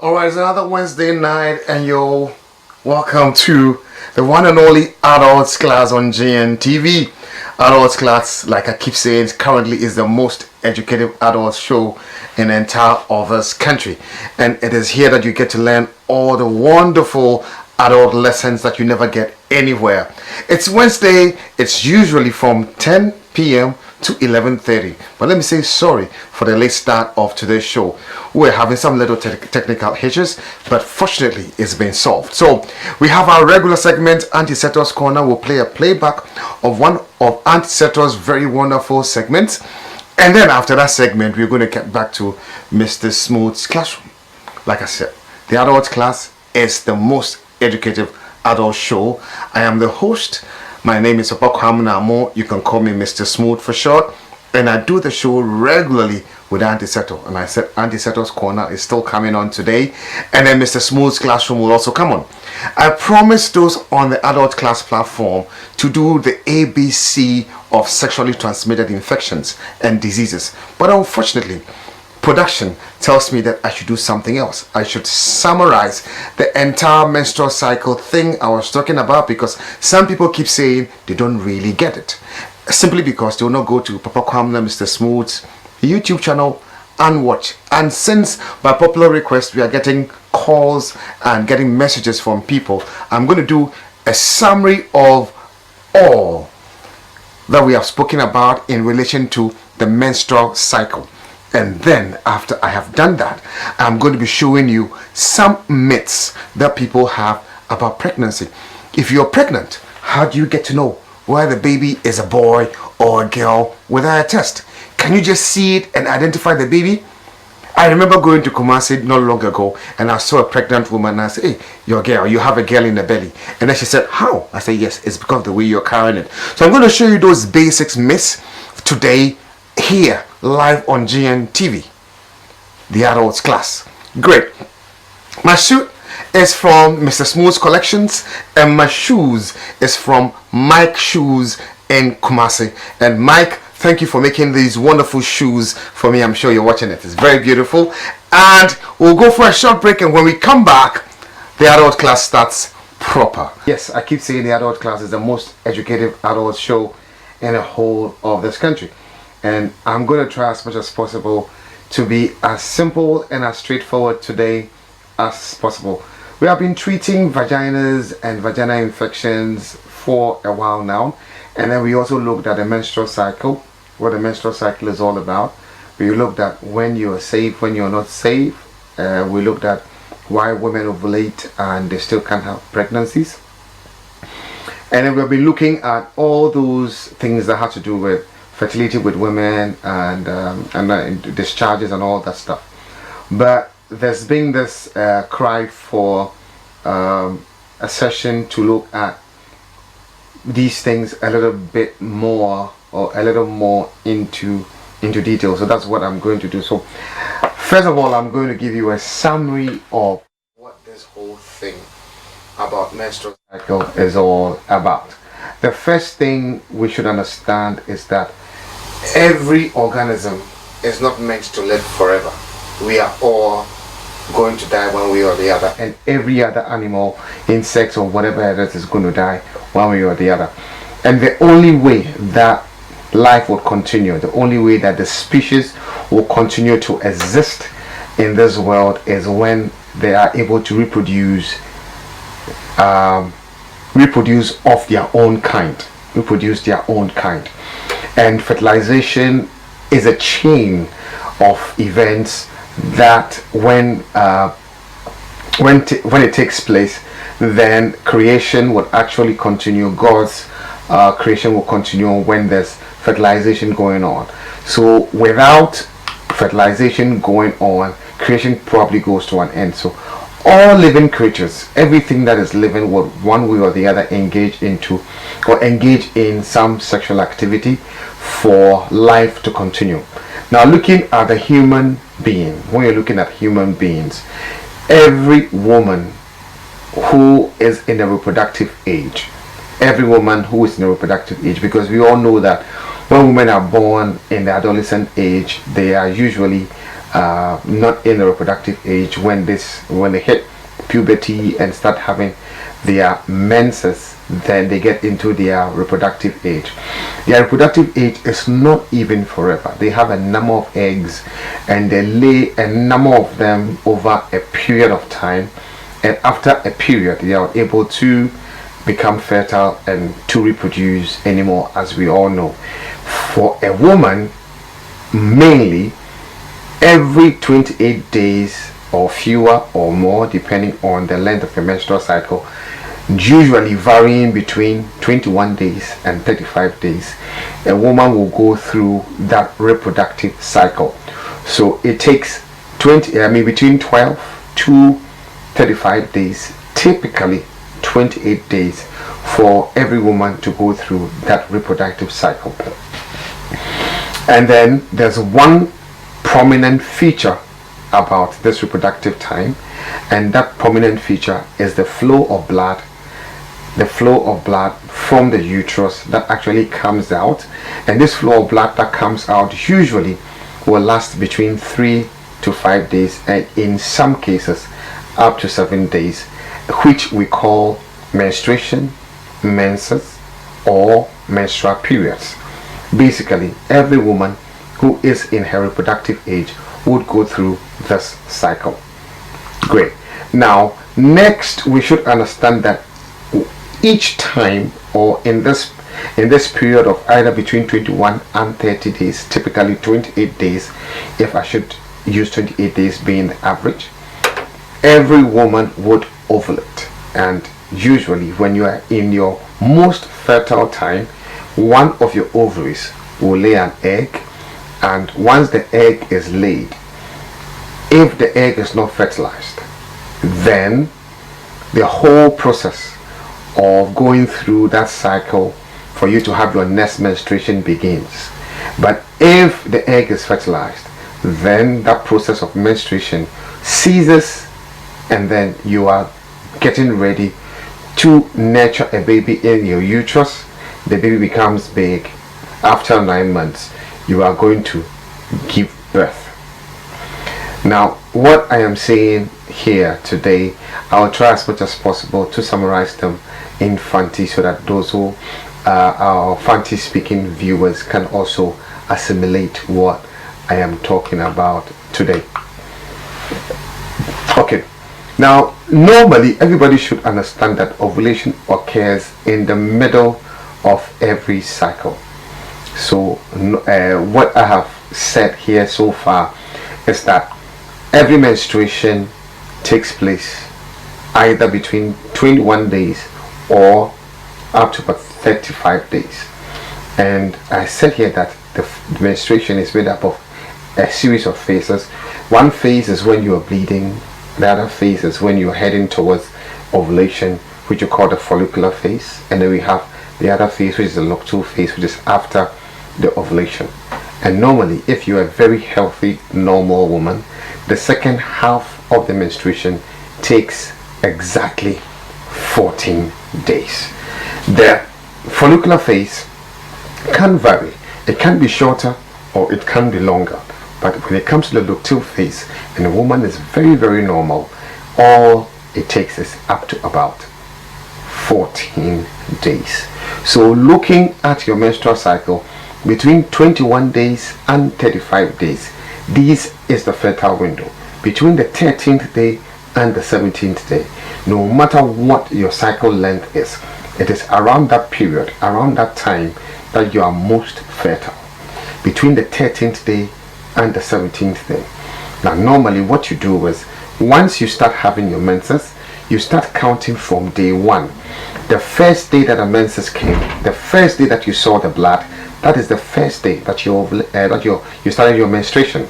Alright, it's another Wednesday night, and you're welcome to the one and only Adults Class on GNTV. Adults Class, like I keep saying, currently is the most educative adult show in the entire of this country. And it is here that you get to learn all the wonderful adult lessons that you never get anywhere. It's Wednesday, it's usually from 10 p.m. to 11:30, but let me say sorry for the late start of today's show. We're having some little technical hitches, but fortunately it's been solved. So we have our regular segment, Auntie Seto's Corner. We'll play a playback of one of Auntie Seto's very wonderful segments, and then after that segment we're going to get back to Mr. Smooth's classroom. Like I said, the adult class is the most educative adult show. I am the host. My name is Namo. You can call me Mr. Smooth for short, and I do the show regularly with Auntie Seto. And I said Auntie Seto's Corner is still coming on today, and then Mr. Smooth's Classroom will also come on. I promised those on the adult class platform to do the ABC of sexually transmitted infections and diseases, but unfortunately production tells me that I should do something else. I should summarize the entire menstrual cycle thing I was talking about, because some people keep saying they don't really get it, simply because they will not go to Papa Kwamna Mr. Smooth's YouTube channel and watch. And since by popular request we are getting calls and getting messages from people, I'm going to do a summary of all that we have spoken about in relation to the menstrual cycle. And then after I have done that, I'm going to be showing you some myths that people have about pregnancy. If you're pregnant, how do you get to know whether the baby is a boy or a girl without a test? Can you just see it and identify the baby? I remember going to Kumasi not long ago, and I saw a pregnant woman, and I said, "Hey, you're a girl, you have a girl in the belly." And then she said, "How?" I said, "Yes, it's because of the way you're carrying it." So I'm going to show you those basics myths today here live on GNTV, the adults class. Great. My suit is from Mr. Smooth's Collections, and my shoes is from Mike Shoes in Kumasi. And Mike, thank you for making these wonderful shoes for me. I'm sure you're watching it. It's very beautiful. And we'll go for a short break, and when we come back, the adult class starts proper. Yes, I keep saying the adult class is the most educative adult show in the whole of this country. And I'm going to try as much as possible to be as simple and as straightforward today as possible. We have been treating vaginas and vaginal infections for a while now, and then we also looked at the menstrual cycle, what the menstrual cycle is all about. We looked at when you are safe, when you're not safe. We looked at why women ovulate and they still can't have pregnancies. And then we've been looking at all those things that have to do with fertility with women and discharges and all that stuff. But there's been this cry for a session to look at these things a little bit more, or a little more into detail. So that's what I'm going to do. So first of all, I'm going to give you a summary of what this whole thing about menstrual cycle is all about. The first thing we should understand is that every organism is not meant to live forever. We are all going to die one way or the other, and every other animal, insects or whatever else is going to die one way or the other. And the only way that life will continue, the only way that the species will continue to exist in this world is when they are able to reproduce of their own kind, reproduce their own kind. And fertilization is a chain of events that when it takes place, then creation would actually continue. God's creation will continue when there's fertilization going on. So without fertilization going on, creation probably goes to an end. So all living creatures, everything that is living, would one way or the other engage in some sexual activity for life to continue. Now, looking at the human being, when you're looking at human beings, every woman who is in the reproductive age, because we all know that when women are born in the adolescent age, they are usually not in the reproductive age, when they hit puberty and start having their menses, then they get into their reproductive age. Their reproductive age is not even forever. They have a number of eggs and they lay a number of them over a period of time, and after a period they are able to become fertile and to reproduce anymore, as we all know. For a woman, mainly every 28 days or fewer or more, depending on the length of your menstrual cycle, usually varying between 21 days and 35 days, a woman will go through that reproductive cycle. So it takes between 12 to 35 days, typically 28 days, for every woman to go through that reproductive cycle. And then there's one prominent feature about this reproductive time, and that prominent feature is the flow of blood from the uterus that actually comes out. And this flow of blood that comes out usually will last between 3 to 5 days, and in some cases up to 7 days, which we call menstruation, menses, or menstrual periods. Basically, every woman who is in her reproductive age would go through this cycle. Great. Now, next we should understand that each time, or in this period of either between 21 and 30 days, typically 28 days, if I should use 28 days being the average, every woman would ovulate. And usually when you are in your most fertile time, one of your ovaries will lay an egg, and once the egg is laid, if the egg is not fertilized, then the whole process of going through that cycle for you to have your next menstruation begins. But if the egg is fertilized, then that process of menstruation ceases, and then you are getting ready to nurture a baby in your uterus. The baby becomes big. After 9 months, you are going to give birth. Now, what I am saying here today, I'll try as much as possible to summarize them in Fanti, so that those who are Fanti speaking viewers can also assimilate what I am talking about today. Okay, now normally everybody should understand that ovulation occurs in the middle of every cycle. So what I have said here so far is that every menstruation takes place either between 21 days or up to about 35 days. And I said here that the menstruation is made up of a series of phases. One phase is when you are bleeding. The other phase is when you are heading towards ovulation, which you call the follicular phase. And then we have the other phase, which is the luteal phase, which is after the ovulation. And normally, if you are a very healthy, normal woman, the second half of the menstruation takes exactly 14 days. The follicular phase can vary. It can be shorter or it can be longer. But when it comes to the luteal phase, and a woman is very, very normal, all it takes is up to about 14 days. So looking at your menstrual cycle, between 21 days and 35 days, this is the fertile window. Between the 13th day and the 17th day, no matter what your cycle length is, it is around that period, around that time, that you are most fertile. Between the 13th day and the 17th day. Now normally what you do is, once you start having your menses, you start counting from day one. The first day that the menses came, the first day that you saw the blood, that is the first day that you started your menstruation.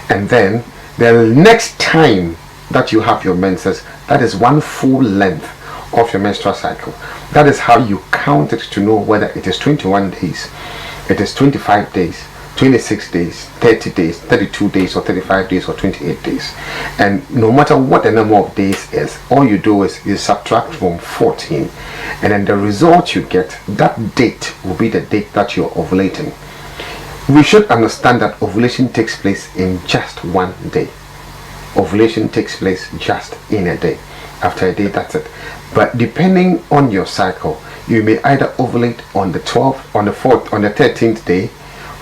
And then the next time that you have your menses, that is one full length of your menstrual cycle. That is how you count it to know whether it is 21 days, it is 25 days, 26 days, 30 days, 32 days, or 35 days, or 28 days. And no matter what the number of days is, all you do is you subtract from 14, and then the result you get, that date will be the date that you're ovulating. We should understand that ovulation takes place in just one day. Ovulation takes place just in a day. After a day, that's it. But depending on your cycle, you may either ovulate on the 12th, on the 4th, on the 13th day,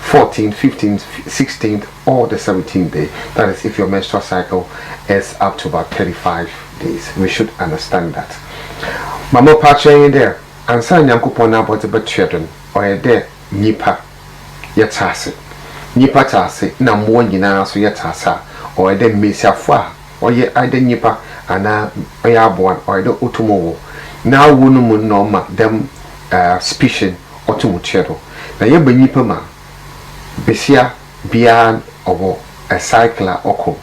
14th, 15th, 16th, or the 17th day. That is if your menstrual cycle is up to about 35 days. We should understand that. Mama Pacha in there, and San Yankupon about the children, or there, Nipa, Yatase. Nipa Tase, Nam1 Yina, so Yatasa, or then Misia Fa, or yet either Nipa, and Ayabuan, or the Utumo. Now, Wunumun Norma, them species, or Tumuchero. Now, you be Nipa man. Besia bian owo a cycler oko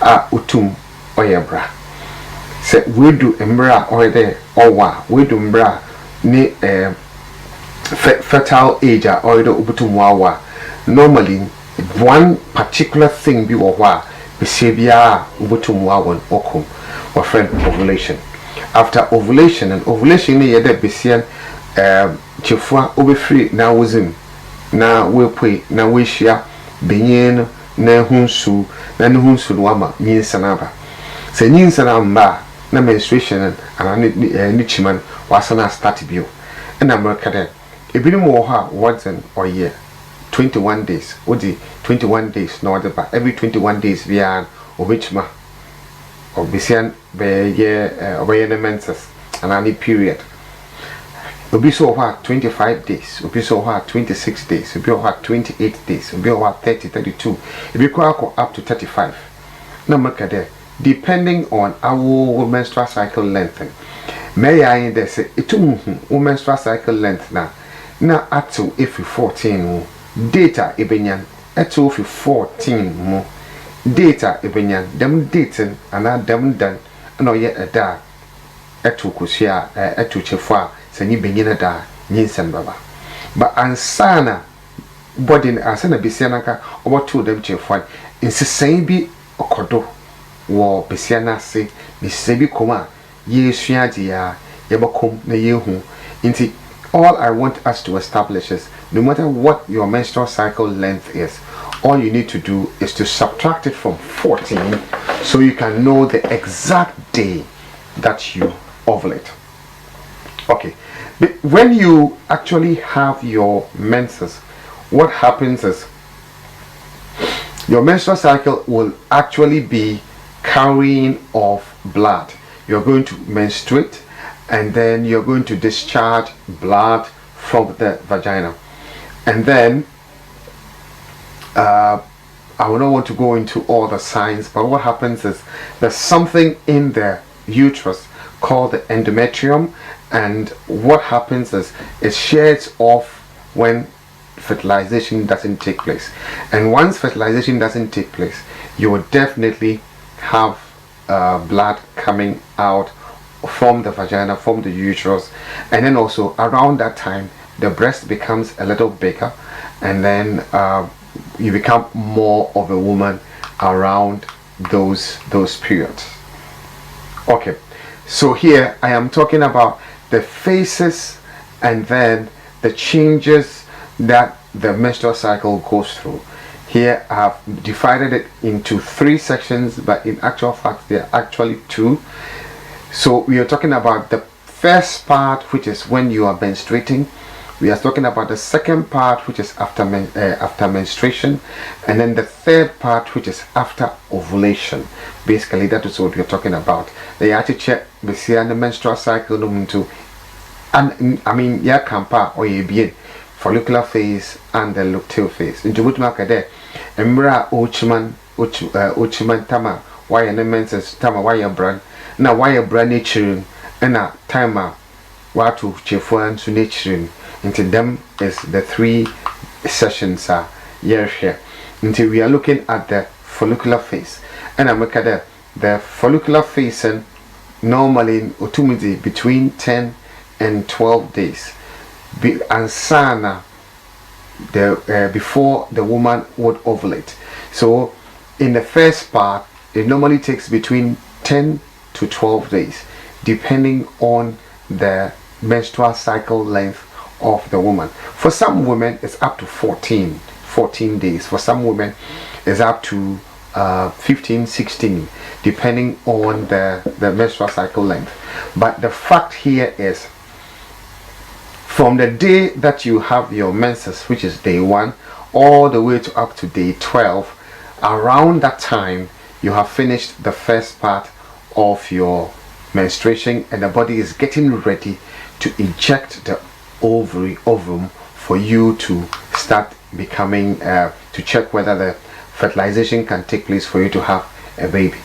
a utum oyebra se we do mbra oyede owa we do mbra ni fertile age oyede ubutum wawa. Normally one particular thing be owa besia bia ubutum wawa oko or friend ovulation. After ovulation, and ovulation ni yede besia chefua obe free na wozim na we pray na we share benyen na hunsu na ne hunsu no ama nyinsana ba se nyinsana mba na menstruation and ni chiman wasana start bio na America then ebinim wo ha what's or year 21 days odi 21 days no other ba every 21 days via obichma obisian be ye na menses and any period. Obi so what 25 days, Obi so what 26 days, Obi what 28 days, Obi what 30, 32, Obi up to 35. Now look at that. Depending on our menstrual cycle length, may I in there say it menstrual cycle length now at to if 14 data ebenyan at to 14 more data ebenyan them dating and not them done no yet a da at to kusia at to chefwa. Sani benyina da nyinsan baba ba ansana body ansana besianaka obo to dem chefwan insisan bi okodo wo besiana se bisebi koma yesua dia yebakom na yehu inti. All I want us to establish is no matter what your menstrual cycle length is, all you need to do is to subtract it from 14 so you can know the exact day that you ovulate. Okay, but when you actually have your menses, what happens is your menstrual cycle will actually be carrying off blood. You're going to menstruate and then you're going to discharge blood from the vagina. And then I will not want to go into all the signs, but what happens is there's something in the uterus called the endometrium, and what happens is it sheds off when fertilization doesn't take place. And once fertilization doesn't take place, you will definitely have blood coming out from the vagina, from the uterus, and then also around that time the breast becomes a little bigger, and then you become more of a woman around those periods. Okay, so here I am talking about the phases and then the changes that the menstrual cycle goes through. Here I have divided it into 3 sections, but in actual fact there are actually 2. So we are talking about the first part, which is when you are menstruating. We are talking about the second part, which is after menstruation, and then the third part, which is after ovulation. Basically, that is what we are talking about. They actually check the menstrual cycle to, and I mean, yeah, kampa or ye follicular phase and the luteal phase. In Jubut Makade, Emra Uchiman Tama, why an menses Tama, why a brand, now why a brand nature, and a timer, what to Chefuan to nature. Into them is the 3 sessions are here. Until we are looking at the follicular phase, and I'm looking at the follicular phase, and normally utumidi between 10 and 12 days. Ansana before the woman would ovulate. So in the first part, it normally takes between 10 to 12 days, depending on the menstrual cycle length of the woman. For some women it's up to 14 14 days. For some women, it's up to 15, 16, depending on the menstrual cycle length. But the fact here is, from the day that you have your menses, which is day 1, all the way to up to day 12, around that time you have finished the first part of your menstruation, and the body is getting ready to eject the ovum for you to start becoming to check whether the fertilization can take place for you to have a baby.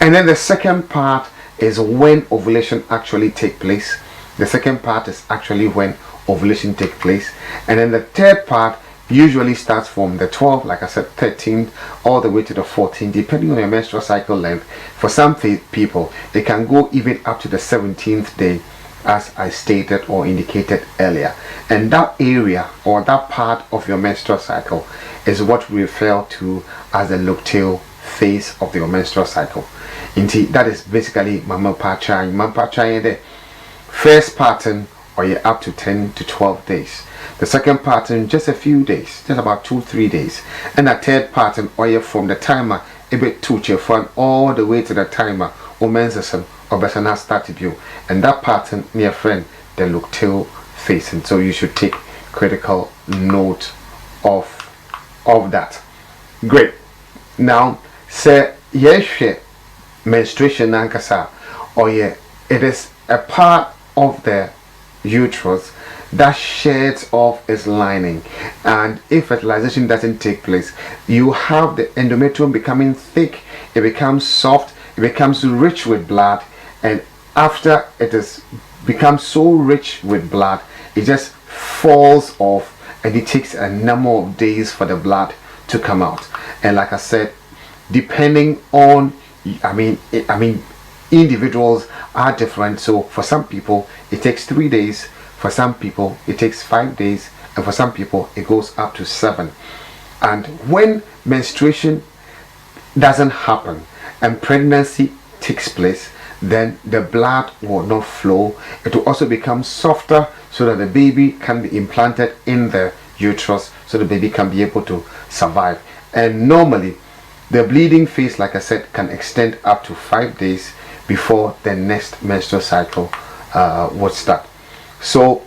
And then the second part is when ovulation actually take place. The second part is actually when ovulation take place. And then the third part usually starts from the 12th, like I said, 13th, all the way to the 14th, depending on your menstrual cycle length. For some people, it can go even up to the 17th day, as I stated or indicated earlier. And that area or that part of your menstrual cycle is what we refer to as the luteal phase of your menstrual cycle. Indeed, that is basically mama pachai the first pattern, or you're up to 10 to 12 days. The second pattern, just a few days, just about 2-3 days. And the third pattern, or you're from the timer a bit too fun all the way to the timer or menses or better not started you. And that pattern, near friend, the luteal phase. And so you should take critical note of that. Great. Now, say yes, menstruation nankasa, or yeah, it is a part of the uterus that sheds off its lining, and if fertilization doesn't take place, you have the endometrium becoming thick, it becomes soft, it becomes rich with blood, and after it is becomes so rich with blood, it just falls off, and it takes a number of days for the blood to come out. And like I said, depending on individuals are different. So for some people it takes 3 days, for some people it takes 5 days, and for some people it goes up to 7. And when menstruation doesn't happen and pregnancy takes place, then the blood will not flow. It will also become softer so that the baby can be implanted in the uterus, so the baby can be able to survive. And normally the bleeding phase, like I said, can extend up to 5 days before the next menstrual cycle would start. So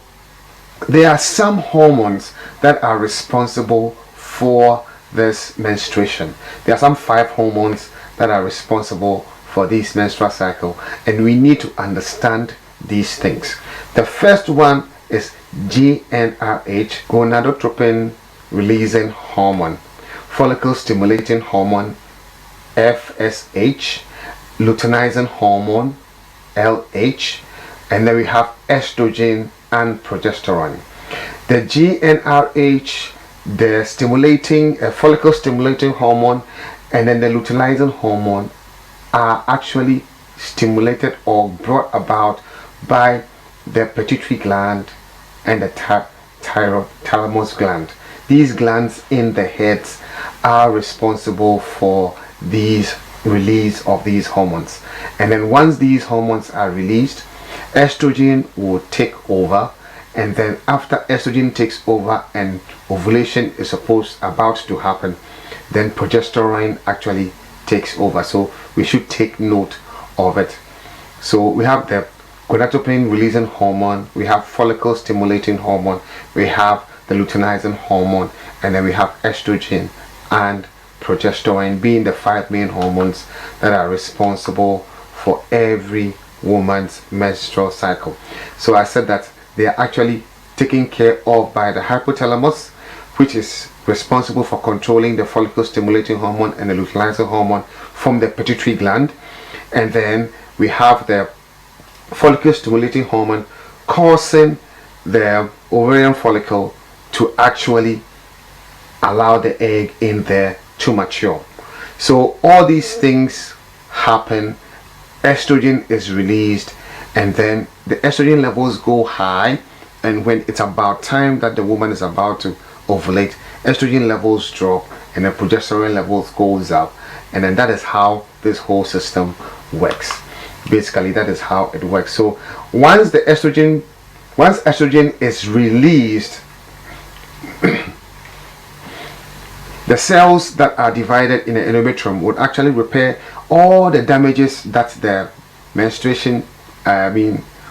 there are some hormones that are responsible for this menstruation. There are some 5 hormones that are responsible for this menstrual cycle, and we need to understand these things. The first one is GnRH, gonadotropin releasing hormone, follicle stimulating hormone, FSH, luteinizing hormone, LH, and then we have estrogen and progesterone. The GnRH, the stimulating follicle stimulating hormone, and then the luteinizing hormone are actually stimulated or brought about by the pituitary gland and the thalamus gland. These glands in the heads are responsible for these release of these hormones. And then once these hormones are released, estrogen will take over, and then after estrogen takes over and ovulation is about to happen, then progesterone actually takes over. So we should take note of it. So we have the gonadotropin releasing hormone, we have follicle stimulating hormone, we have the luteinizing hormone, and then we have estrogen and progesterone being the 5 main hormones that are responsible for every woman's menstrual cycle. So I said that they are actually taken care of by the hypothalamus, which is responsible for controlling the follicle stimulating hormone and the luteinizing hormone from the pituitary gland. And then we have the follicle stimulating hormone causing the ovarian follicle to actually allow the egg in there to mature. So all these things happen, estrogen is released, and then the estrogen levels go high, and when it's about time that the woman is about to ovulate, estrogen levels drop and the progesterone levels goes up, and then that is how this whole system works. Basically, that is how it works. So once estrogen is released The cells that are divided in the endometrium would actually repair all the damages that the menstruation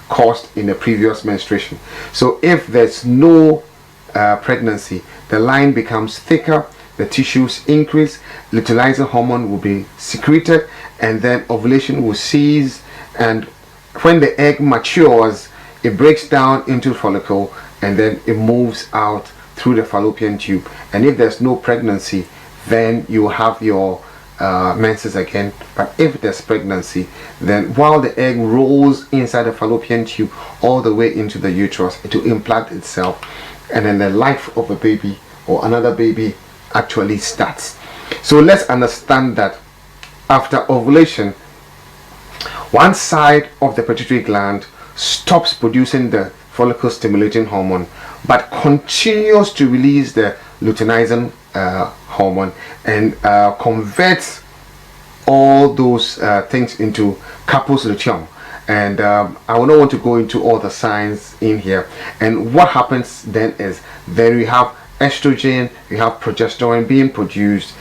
caused in the previous menstruation. So if there's no pregnancy, the line becomes thicker, the tissues increase, luteinizing hormone will be secreted, and then ovulation will cease. And when the egg matures, it breaks down into follicle, and then it moves out through the fallopian tube. And if there's no pregnancy, then you have your menses again. But if there's pregnancy, then while the egg rolls inside the fallopian tube all the way into the uterus, it will implant itself, and then the life of a baby or another baby actually starts. So let's understand that after ovulation, one side of the pituitary gland stops producing the follicle stimulating hormone, but continues to release the luteinizing hormone, and converts all those things into corpus luteum. And I will not want to go into all the signs in here. And what happens then is, then we have estrogen, we have progesterone being produced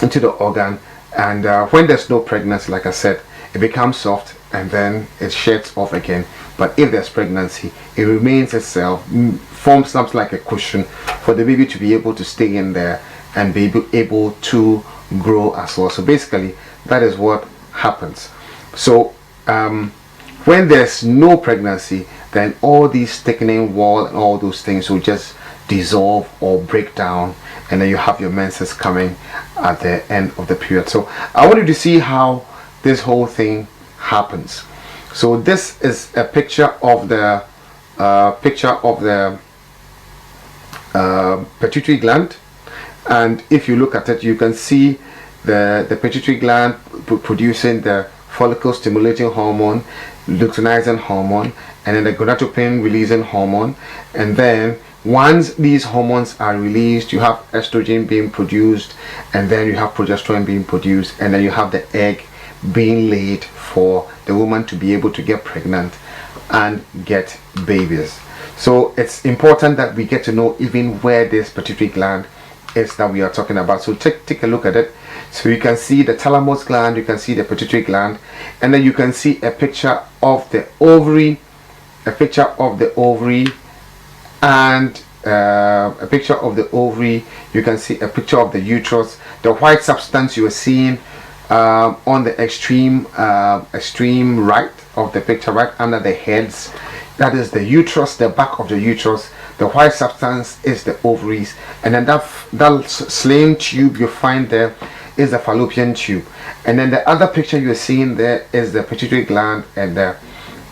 into the organ, and when there's no pregnancy, like I said, it becomes soft and then it sheds off again. But if there's pregnancy, it remains itself, forms something like a cushion for the baby to be able to stay in there and be able to grow as well. So basically, that is what happens. So when there's no pregnancy, then all these thickening wall and all those things will just dissolve or break down, and then you have your menses coming at the end of the period. So I want you to see how this whole thing happens. So this is a picture of the pituitary gland, and if you look at it, you can see the pituitary gland producing the follicle stimulating hormone, luteinizing hormone, and then the gonadotropin releasing hormone. And then once these hormones are released, you have estrogen being produced, and then you have progesterone being produced, and then you have the egg being laid for the woman to be able to get pregnant and get babies. So it's important that we get to know even where this pituitary gland is that we are talking about. So take a look at it. So you can see the thalamus gland, you can see the pituitary gland, and then you can see a picture of the ovary, and a picture of the ovary. You can see a picture of the uterus. The white substance you are seeing on the extreme right of the picture, right under the heads, that is the uterus, the back of the uterus. The white substance is the ovaries, and then that slim tube you find there is the fallopian tube. And then the other picture you're seeing there is the pituitary gland and the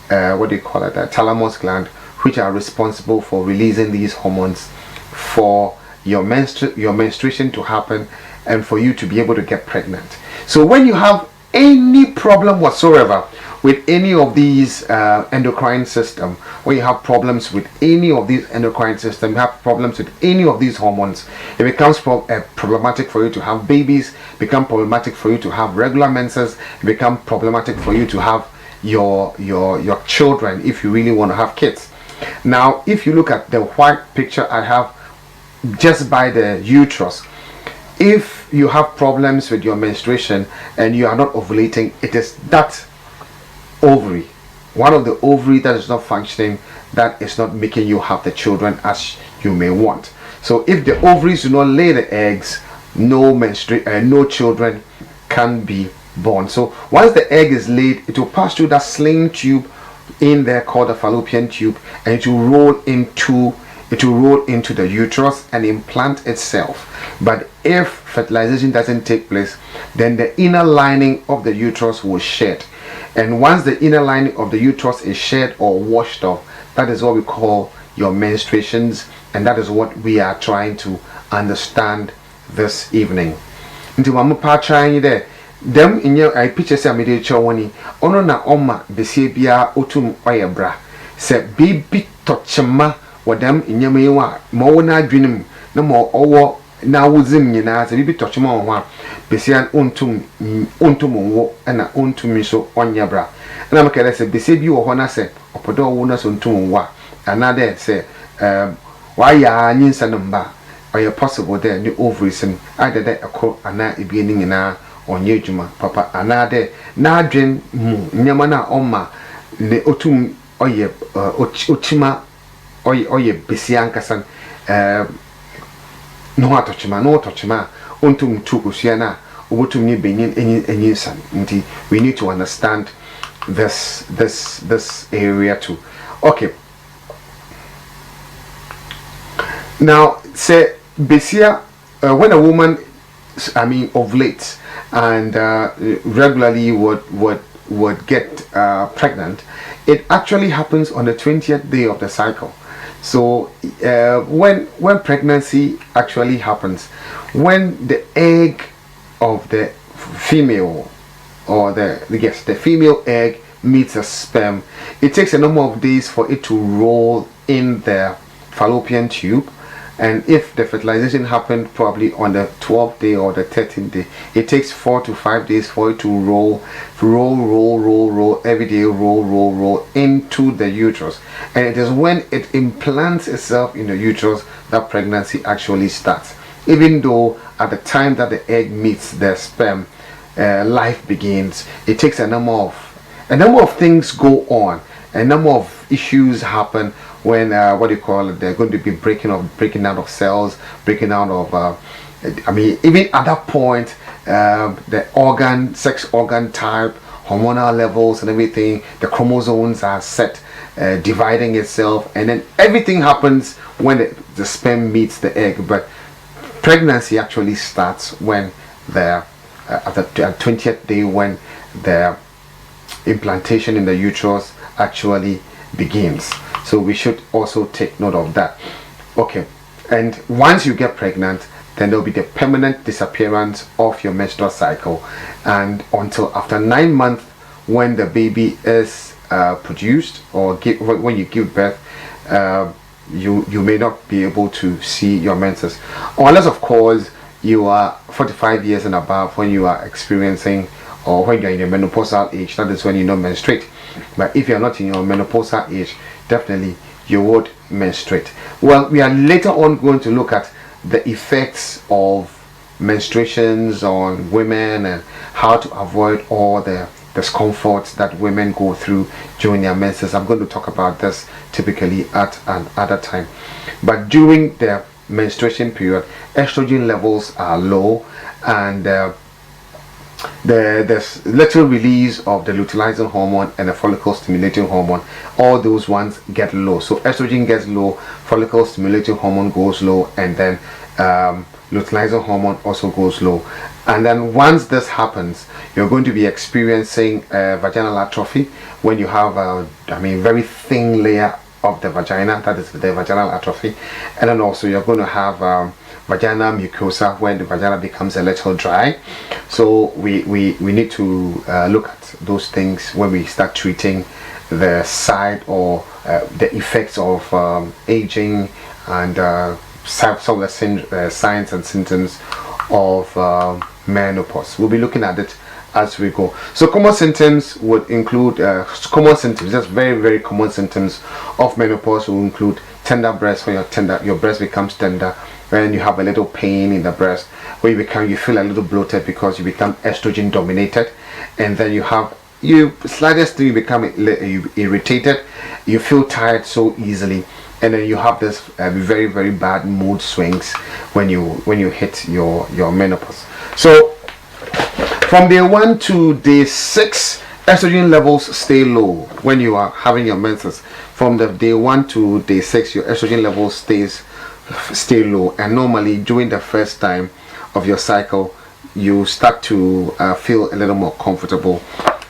the thalamus gland, which are responsible for releasing these hormones for your menstruation to happen and for you to be able to get pregnant. So when you have any problem whatsoever with any of these endocrine system, when you have problems with any of these endocrine system, you have problems with any of these hormones, it becomes problematic for you to have babies, become problematic for you to have regular menses, it become problematic for you to have your children if you really want to have kids. Now if you look at the white picture I have just by the uterus, if you have problems with your menstruation and you are not ovulating, it is that ovary, one of the ovary that is not functioning, that is not making you have the children as you may want. So if the ovaries do not lay the eggs, no children can be born. So once the egg is laid, it will pass through that sling tube in there called the fallopian tube, and it will roll into the uterus and implant itself. But if fertilization doesn't take place, then the inner lining of the uterus will shed. And once the inner lining of the uterus is shed or washed off, that is what we call your menstruations, and that is what we are trying to understand this evening. Into mama pa trying there. Them in your I picture say me dey chawoni ono na oma besie bia otum oyebra se bibi tochema wadam inyama yiwa ma wo na adwenem na ma owo na wuzim nyina se bibi tochema ho a besia ontum wo na ontum so onyebra na makere se besie bi wo ho na se opodo wo na so ontum wo a another se wa ya nyinsa namba or possible there new ovaries and either that occur ana beginning na onye juma papa ana there na adwen nyama na oma ne otum oye ochima oye besia nkasan no atochima ontum tukusia na obotum ni benyin enyin san nti we need to understand this area too. Okay, now say besia when a woman ovulates and regularly would get pregnant, it actually happens on the 20th day of the cycle. So when pregnancy actually happens, when the egg of the female or the female egg meets a sperm, it takes a number of days for it to roll in the fallopian tube. And if the fertilization happened probably on the 12th day or the 13th day, it takes 4 to 5 days for it to roll every day, roll into the uterus. And it is when it implants itself in the uterus that pregnancy actually starts. Even though at the time that the egg meets the sperm, life begins. It takes a number of things go on, a number of issues happen when they're going to be breaking out of cells, breaking out of even at that point the sex organ type, hormonal levels and everything, the chromosomes are set, dividing itself, and then everything happens when the sperm meets the egg. But pregnancy actually starts when at the 20th day, when the implantation in the uterus actually begins. So we should also take note of that. Okay, and once you get pregnant, then there will be the permanent disappearance of your menstrual cycle, and until after 9 months, when the baby is produced, or when you give birth, you may not be able to see your menses, unless of course you are 45 years and above, when you are experiencing, or when you are in the menopausal age. That is when you don't menstruate. But if you are not in your menopausal age, definitely you would menstruate. Well, we are later on going to look at the effects of menstruations on women and how to avoid all the discomforts that women go through during their menses. I'm going to talk about this typically at another time. But during the menstruation period, estrogen levels are low, and there's little release of the luteinizing hormone and the follicle stimulating hormone. All those ones get low. So estrogen gets low, follicle stimulating hormone goes low, and then luteinizing hormone also goes low. And then once this happens, you're going to be experiencing vaginal atrophy, when you have a very thin layer of the vagina, that is the vaginal atrophy. And then also you're going to have vaginal mucosa, when the vagina becomes a little dry. So we need to look at those things when we start treating the side or the effects of aging, and some of the signs and symptoms of menopause. We'll be looking at it as we go. So common symptoms would include just very, very common symptoms of menopause will include tender breast, when your breast becomes tender, when you have a little pain in the breast, where you feel a little bloated because you become estrogen dominated, and then slightest thing, you become irritated, you feel tired so easily, and then you have this very, very bad mood swings when you hit your menopause. So from day 1 to day 6, estrogen levels stay low when you are having your menses. From the day 1 to day 6, your estrogen levels stay low, and normally during the first time of your cycle, you start to feel a little more comfortable,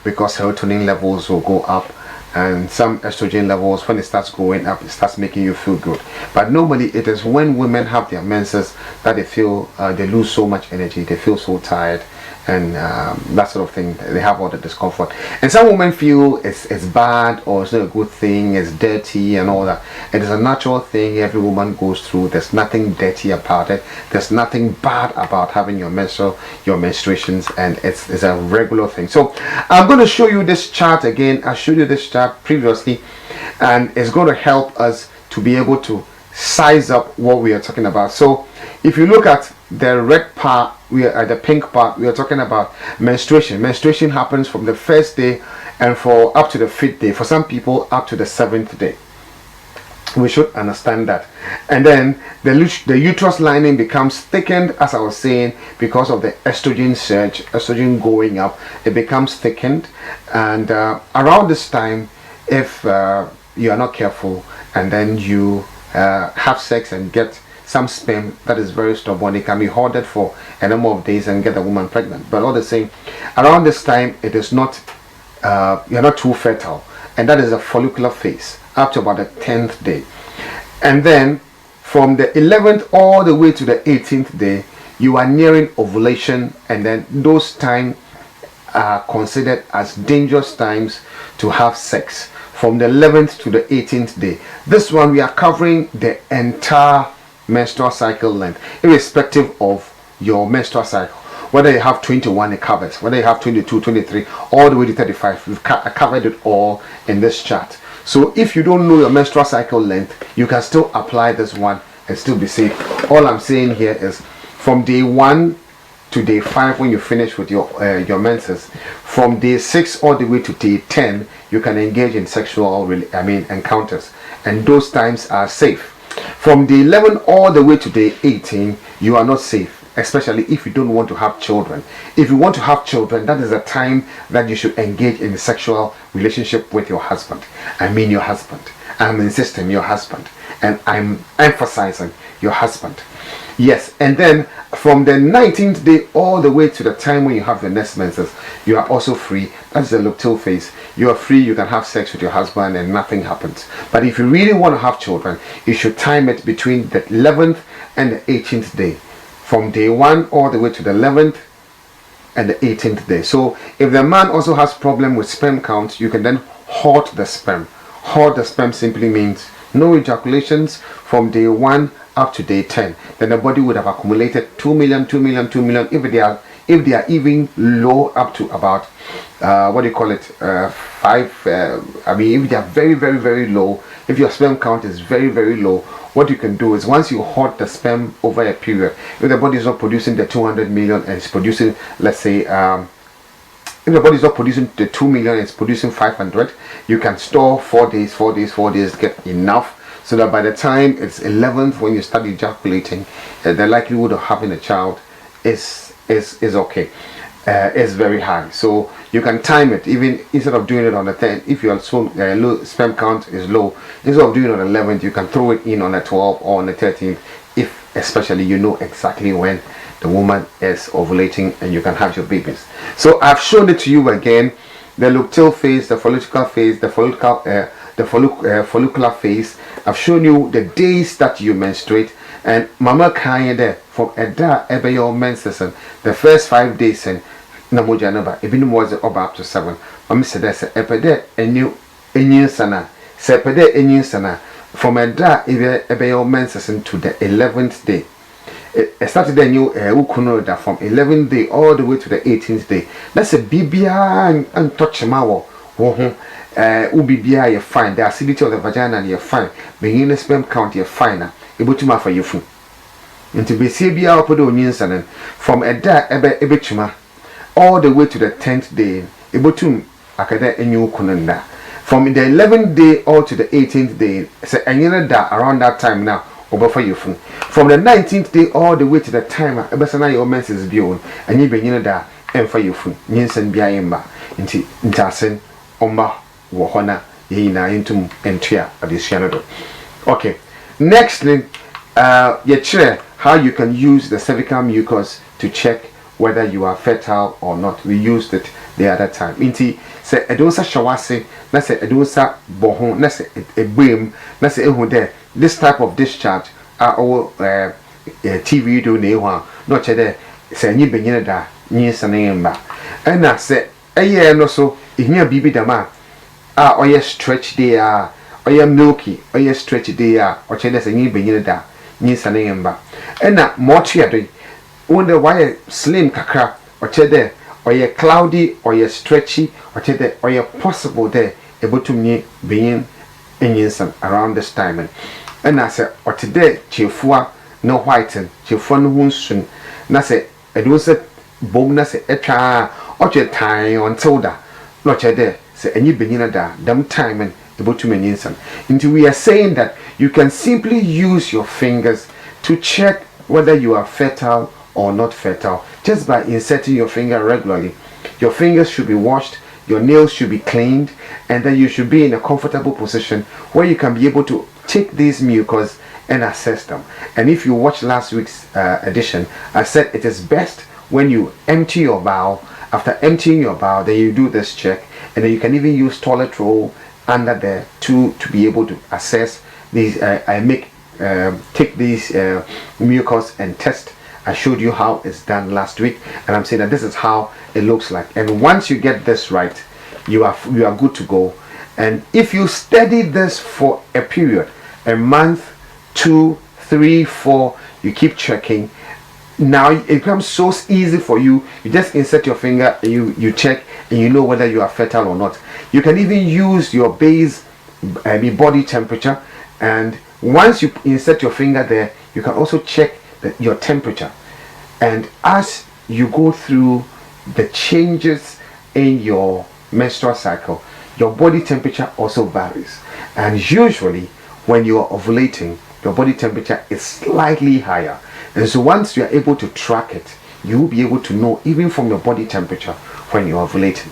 because serotonin levels will go up, and some estrogen levels, when it starts going up, it starts making you feel good. But normally it is when women have their menses that they feel they lose so much energy, they feel so tired, and that sort of thing. They have all the discomfort, and some women feel it's bad, or it's not a good thing, it's dirty and all that. It is a natural thing every woman goes through. There's nothing dirty about it, there's nothing bad about having your menstruations, and it's a regular thing. So I'm going to show you this chart again. I showed you this chart previously, and it's going to help us to be able to size up what we are talking about. So if you look at the red part, we are at the pink part, we are talking about menstruation. Menstruation happens from the first day and for up to the 5th day, for some people up to the 7th day. We should understand that. And then the uterus lining becomes thickened, as I was saying, because of the estrogen surge, estrogen going up. It becomes thickened, and around this time, if you are not careful and then you have sex and get some sperm that is very stubborn, it can be hoarded for a number of days and get a woman pregnant. But all the same, around this time, it is not you're not too fertile, and that is a follicular phase up to about the 10th day. And then from the 11th all the way to the 18th day, you are nearing ovulation, and then those times are considered as dangerous times to have sex, from the 11th to the 18th day. This one we are covering the entire menstrual cycle length, irrespective of your menstrual cycle. Whether you have 21, it covers. Whether you have 22, 23, all the way to 35, we've covered it all in this chart. So if you don't know your menstrual cycle length, you can still apply this one and still be safe. All I'm saying here is from day 1 to day 5, when you finish with your menses, from day 6 all the way to day 10, you can engage in sexual encounters, and those times are safe. From day 11 all the way to day 18, you are not safe, especially if you don't want to have children. If you want to have children, that is a time that you should engage in a sexual relationship with your husband. I mean your husband. I'm insisting your husband, and I'm emphasizing your husband. Yes, and then from the 19th day all the way to the time when you have the next menses, you are also free. That's the luteal phase. You are free, you can have sex with your husband and nothing happens. But if you really want to have children, you should time it between the 11th and the 18th day, from day 1 all the way to the 11th and the 18th day. So if the man also has problem with sperm count, you can then hoard the sperm. Hoard the sperm simply means no ejaculations from day 1 up to day 10. Then the body would have accumulated 2 million, 2 million, 2 million. If they are even low, up to about 5. If they are very, very, very low, if your sperm count is very, very low, what you can do is, once you hoard the sperm over a period, if the body is not producing the 200 million and it's producing, let's say, if the body is not producing the 2 million and it's producing 500, you can store 4 days, 4 days, 4 days, get enough, so that by the time it's 11th when you start ejaculating, the likelihood of having a child is okay. Is very high. So you can time it, even instead of doing it on the 10th. If your low sperm count is low, instead of doing it on the 11th, you can throw it in on the 12th or on the 13th, if especially you know exactly when the woman is ovulating, and you can have your babies. So I've shown it to you again: the luteal phase, the follicular phase, the follicular phase. I've shown you the days that you menstruate, and mama can there from a da ebe your menses, the first 5 days and na moja number even was up to 7. Mama said that's a de enyu sana sepede enyu sana from a da ebe your menses to the 11th day. It started a new ukuno from 11th day all the way to the 18th day. That's a bibia and touch mawo. Ubibia you're fine. The acidity of the vagina you're fine. Being in sperm count you're fine. Able to for you food. And to be Sabia or Podonian from a da ebechuma all the way to the 10th day. Able to akada a new kunanda. From the 11th day all to the 18th day. Say and da around that time now. For you from the 19th day all the way to the time ebesana your menses beyond, and you bring da and for you nyinsen biayemba intasen omba wohona yina intum entria additional. Okay, next thing, how you can use the cervical mucus to check whether you are fertile or not. We used it the other time. Inti say edonsa shawase, na say edonsa bohon, na say ebrim, na say ehu there. This type of discharge are all TV do ne one. Not there say ni benyina da ni sanemba. And I say no so ihia bibi dama oye stretch there, oye milky, oye stretch there, or chede say ni benyina da ni sanemba. And na more do wonder why slim kakra or chede oye cloudy, oye stretchy, or chede oye possible there able to me being in around this time. and I said or today chefua no whiten chefua no hunsun na say it was a bom na say etwa or time until that no chede say any beginner da them time and about to mention until we are saying that you can simply use your fingers to check whether you are fertile or not fertile just by inserting your finger regularly. Your fingers should be washed, your nails should be cleaned, and then you should be in a comfortable position where you can be able to take these mucus and assess them. And if you watched last week's edition, I said it is best when you empty your bowel. After emptying your bowel, then you do this check, and then you can even use toilet roll under there to be able to assess these. Take these mucus and test. I showed you how it's done last week, and I'm saying that this is how it looks like. And once you get this right, you are good to go. And if you study this for a period, a month, 2, 3, 4, you keep checking. Now it becomes so easy for you. You just insert your finger, and you check, and you know whether you are fertile or not. You can even use your base body temperature, and once you insert your finger there, you can also check your temperature. And as you go through the changes in your menstrual cycle, your body temperature also varies. And usually when you are ovulating, your body temperature is slightly higher. And so once you are able to track it, you will be able to know even from your body temperature when you are ovulating.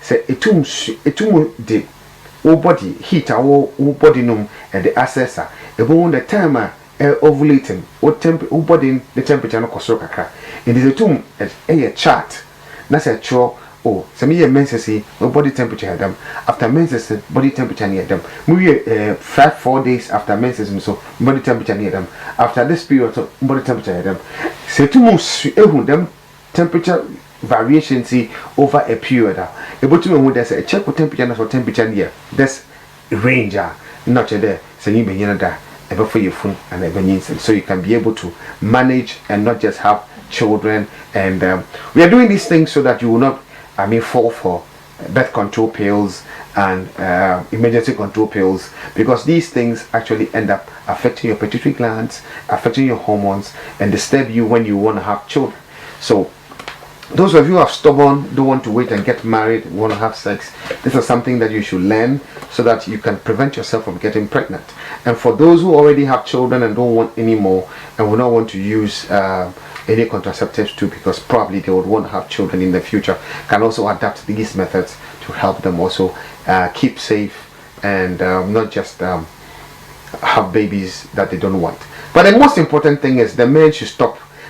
Say etum de o body heat our body num and the assessor about the time ovulating o body the temperature no kosoro kakra. It is a tum a chart na say cho oh some year menses body temperature had them after menses body temperature near them maybe 4 days after menses so body temperature near them after this period so body temperature had them say tum ehun them temperature variation see over a period able to know there's a check for temperature and for temperature here there's range not there so you be that ever for your phone and ever so you can be able to manage and not just have children. And we are doing these things so that you will not fall for birth control pills and emergency control pills, because these things actually end up affecting your pituitary glands, affecting your hormones, and disturb you when you want to have children. So those of you who are stubborn, don't want to wait and get married, want to have sex, this is something that you should learn so that you can prevent yourself from getting pregnant. And for those who already have children and don't want any more and will not want to use any contraceptives too, because probably they would want to have children in the future, can also adapt these methods to help them also keep safe and not just have babies that they don't want. But the most important thing is the men should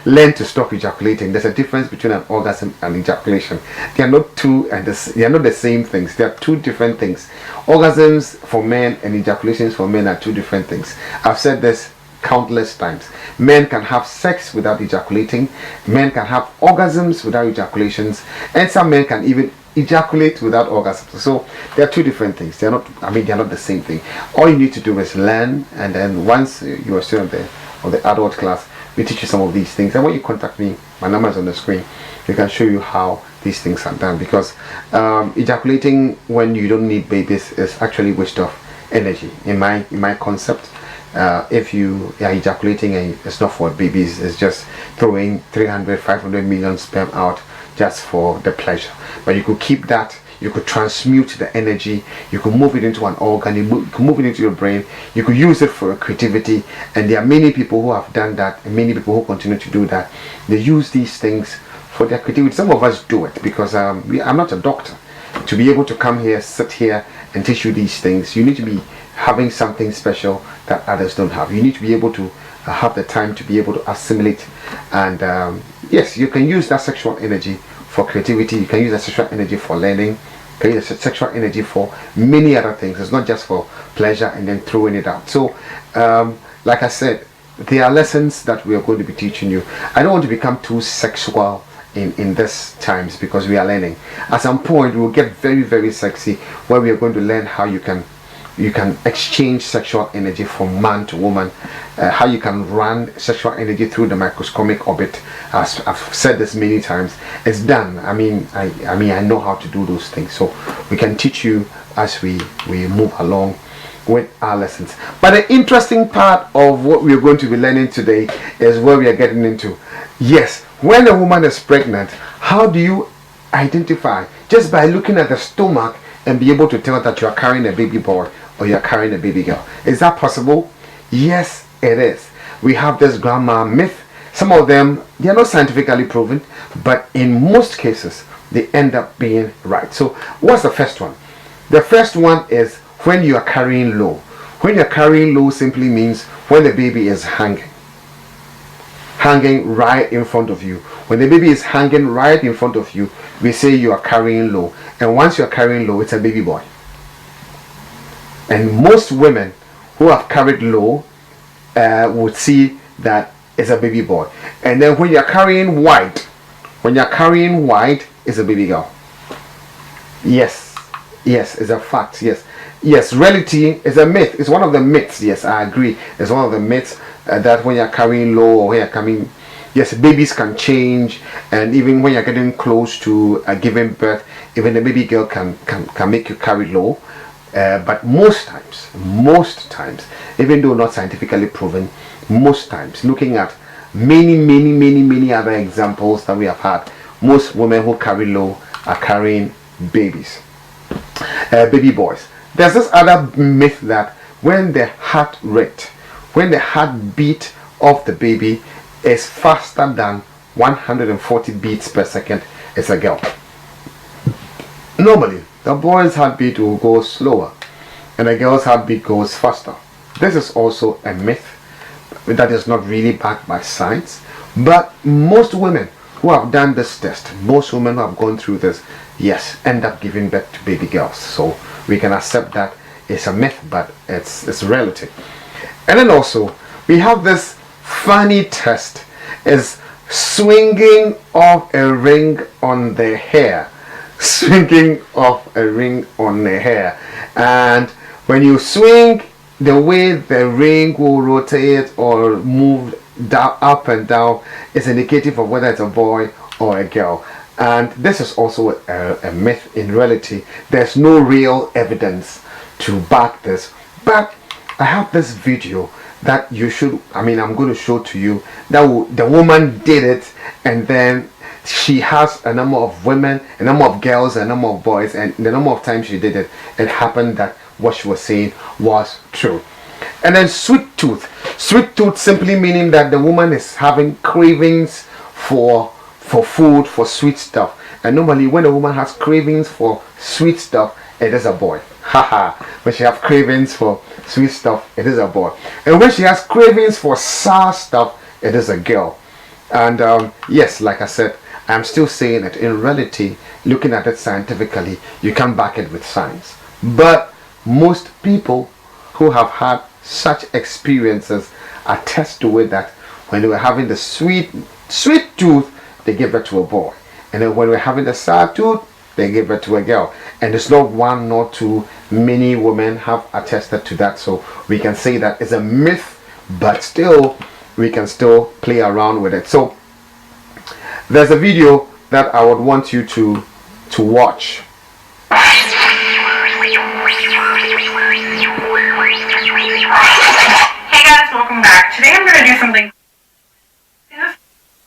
learn to stop ejaculating. There's a difference between an orgasm and ejaculation. They are not they are not the same things. They are two different things. Orgasms for men and ejaculations for men are two different things. I've said this countless times. Men can have sex without ejaculating. Men can have orgasms without ejaculations, and some men can even ejaculate without orgasms. So they are two different things. They are not. They are not the same thing. All you need to do is learn, and then once you are still on the adult class, we teach you some of these things. And when you contact me, my number is on the screen. We can show you how these things are done, because ejaculating when you don't need babies is actually waste of energy in my concept. If you are ejaculating and it's not for babies, it's just throwing 300-500 million sperm out just for the pleasure. But you could keep that, you could transmute the energy, you could move it into an organ, you could move it into your brain, you could use it for creativity. And there are many people who have done that, and many people who continue to do that. They use these things for their creativity. Some of us do it because I'm not a doctor. To be able to come here, sit here and teach you these things, you need to be having something special that others don't have. You need to be able to have the time to be able to assimilate. And yes, you can use that sexual energy for creativity, you can use that sexual energy for learning, you can use that sexual energy for many other things. It's not just for pleasure and then throwing it out. So like I said, there are lessons that we are going to be teaching you. I don't want to become too sexual in this times, because we are learning. At some point we will get very, very sexy, where we are going to learn how you can exchange sexual energy from man to woman, how you can run sexual energy through the microscopic orbit. As I've said this many times, it's done. I know how to do those things, so we can teach you as we move along. with our lessons. But the interesting part of what we're going to be learning today is where we are getting into. Yes, when a woman is pregnant, how do you identify? Just by looking at the stomach and be able to tell that you are carrying a baby boy or you are carrying a baby girl. Is that possible? Yes, it is. We have this grandma myth. Some of them, they are not scientifically proven, but in most cases, they end up being right. So what's the first one? The first one is when you are carrying low. When you're carrying low simply means when the baby is hanging right in front of you. When the baby is hanging right in front of you, we say you are carrying low. And once you are carrying low, it's a baby boy. And most women who have carried low would see that it's a baby boy. And then when you're carrying white, it's a baby girl. Yes, it's a fact. Yes, reality is a myth. It's one of the myths. Yes, I agree. It's one of the myths that when you're carrying low or when you're coming, yes, babies can change, and even when you're getting close to giving birth, even a baby girl can make you carry low. But most times, even though not scientifically proven, most times, looking at many other examples that we have had, most women who carry low are carrying babies, baby boys. There's this other myth that when the heartbeat of the baby is faster than 140 beats per second, it's a girl. Normally, the boy's heartbeat will go slower and the girl's heartbeat goes faster. This is also a myth that is not really backed by science, but most women who have done this test, most women who have gone through this, yes, end up giving birth to baby girls. So we can accept that it's a myth, but it's reality. And then also we have this funny test, is swinging off a ring on the hair. And when you swing, the way the ring will rotate or move down, up and down, is indicative of whether it's a boy or a girl. And this is also a myth. In reality, there's no real evidence to back this, but I have this video that I'm going to show to you that the woman did it, and then she has a number of women, a number of girls, a number of boys, and the number of times she did it, it happened that what she was saying was true. And then sweet tooth simply meaning that the woman is having cravings for food, for sweet stuff. And normally when a woman has cravings for sweet stuff, it is a boy. Haha. When she has cravings for sweet stuff, it is a boy. And when she has cravings for sour stuff, it is a girl. And yes, like I said, I'm still saying that in reality, looking at it scientifically, you can't back it with science. But most people who have had such experiences attest to it, that when they were having the sweet tooth, they gave birth to a boy. And then when we're having the sour tooth, they gave birth to a girl. And it's not one nor two, many women have attested to that. So we can say that it's a myth, but still we can still play around with it. So there's a video that I would want you to watch. Hey guys, welcome back. Today I'm going to do something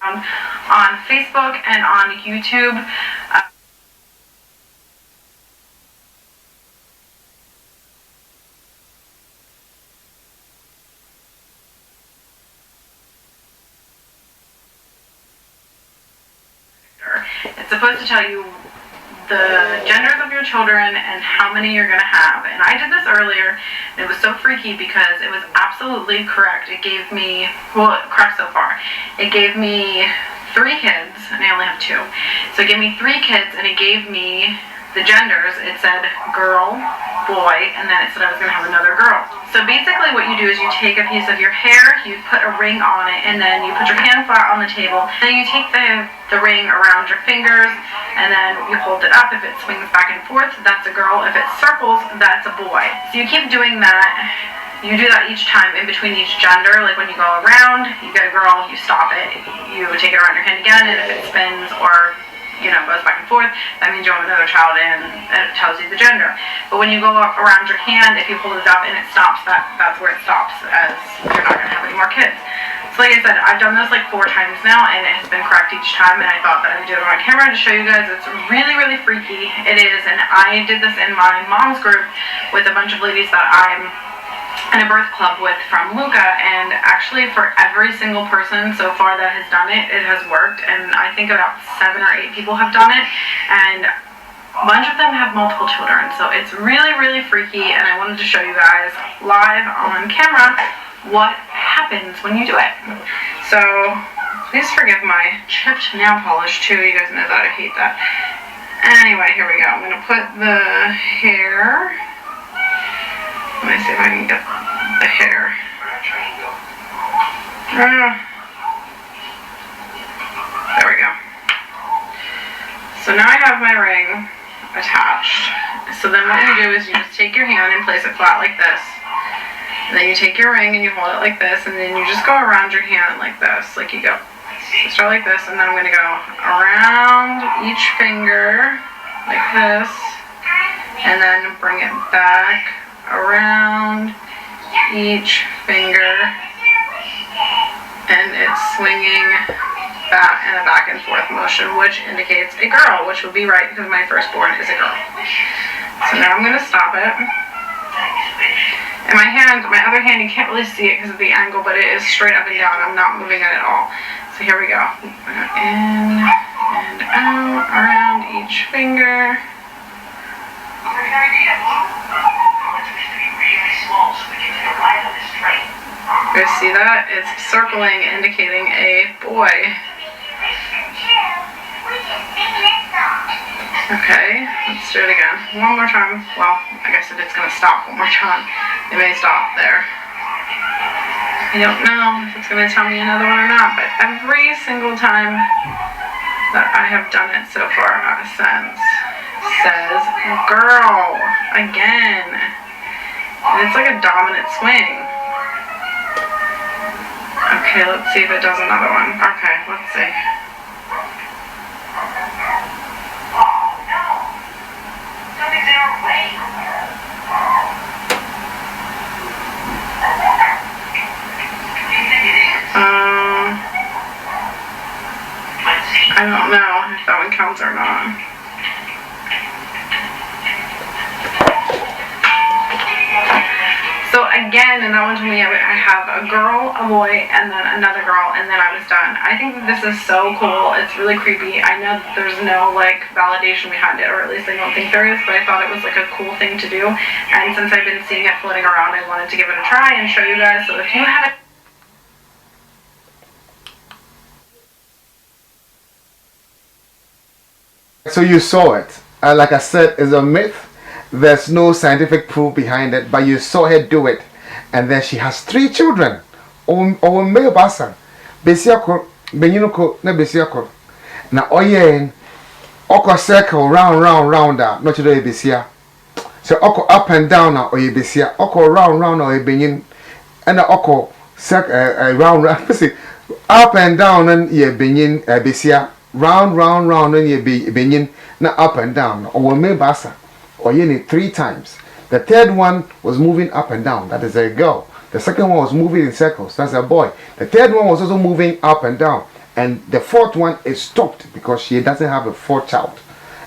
on Facebook and on YouTube. It's supposed to tell you the genders of your children and how many you're going to have. And I did this earlier, and it was so freaky because it was absolutely correct. It gave me, well, correct so far. It gave me 3 kids, and I only have 2. So it gave me 3 kids, and it gave me the genders. It said girl, boy, and then it said I was going to have another girl. So basically what you do is you take a piece of your hair, you put a ring on it, and then you put your hand flat on the table. Then you take the ring around your fingers, and then you hold it up. If it swings back and forth, that's a girl. If it circles, that's a boy. So you keep doing that. You do that each time in between each gender. Like when you go around, you get a girl, you stop it, you take it around your hand again, and if it spins or goes back and forth, that means you have another child and it tells you the gender. But when you go around your hand, if you hold it up and it stops, that's where it stops, as you're not going to have any more kids. So like I said, I've done this like 4 times now, and it has been correct each time, and I thought that I would do it on camera to show you guys. It's really, really freaky. It is, and I did this in my mom's group with a bunch of ladies that I'm in a birth club with from Luca, and actually for every single person so far that has done it, it has worked, and I think about 7 or 8 people have done it, and a bunch of them have multiple children, so it's really, really freaky, and I wanted to show you guys live on camera what happens when you do it. So please forgive my chipped nail polish too, you guys know that I hate that. Anyway, here we go. I'm gonna put the hair, let me see if I can get the hair. There we go. So now I have my ring attached. So then what you do is you just take your hand and place it flat like this. And then you take your ring and you hold it like this, and then you just go around your hand like this, like you go. So start like this, and then I'm going to go around each finger like this, and then bring it back around each finger, and it's swinging back in a back and forth motion, which indicates a girl, which would be right because my firstborn is a girl. So now I'm going to stop it. And my other hand, you can't really see it because of the angle, but it is straight up and down. I'm not moving it at all. So here we go. In and out, around each finger. You guys see that? It's circling, indicating a boy. Okay, let's do it again. One more time. Well, I guess it's going to stop one more time. It may stop there. I don't know if it's going to tell me another one or not, but every single time that I have done it so far, since says girl again. And it's like a dominant swing. Okay, let's see if it does another one. Okay, let's see. I don't know if that one counts or not. So again, and that one told me I have a girl, a boy, and then another girl, and then I was done. I think that this is so cool. It's really creepy. I know that there's no like validation behind it, or at least I don't think there is, but I thought it was like a cool thing to do. And since I've been seeing it floating around, I wanted to give it a try and show you guys. So if you have it. So you saw it. Like I said, it's a myth. There's no scientific proof behind it, but you saw her do it. And then she has 3 children. Or male basa. Besiako, Beninoko, ne Besiako. Na oyen, oko circle round not to do Besia. So oko up and down na oye Besia. Oko round or Benin. And oko circle round. Up and down and ye Benin Besia. Round and ye Benin. Na up and down. Or male basa. Or you need 3 times. The third one was moving up and down. That is a girl. The second one was moving in circles. That's a boy. The third one was also moving up and down. And the fourth one is stopped because she doesn't have a 4th child.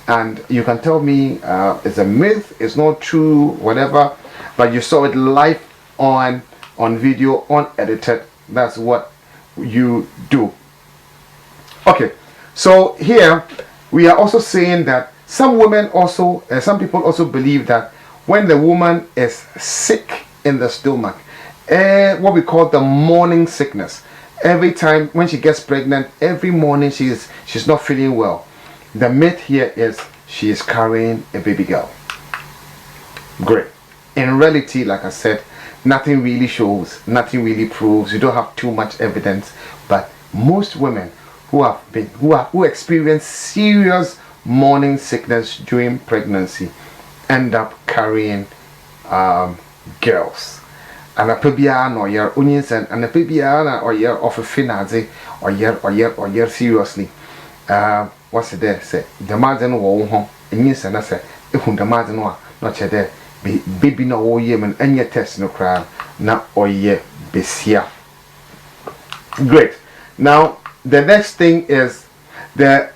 And you can tell me it's a myth, it's not true, whatever. But you saw it live on video, unedited. That's what you do. Okay. So here we are also saying that some women also, some people also believe that when the woman is sick in the stomach, what we call the morning sickness, every time when she gets pregnant, every morning she's not feeling well. The myth here is she is carrying a baby girl. Great. In reality, like I said, nothing really shows, nothing really proves. You don't have too much evidence, but most women who experience serious morning sickness during pregnancy end up carrying girls. And a pebia no year onions and a pebia or year of a finaze or year seriously. what's it there say the margin wo ho enyi se na se ehun the margin no a no che there baby na wo ye men enye test no kra na oye besia. Great. Now the next thing is the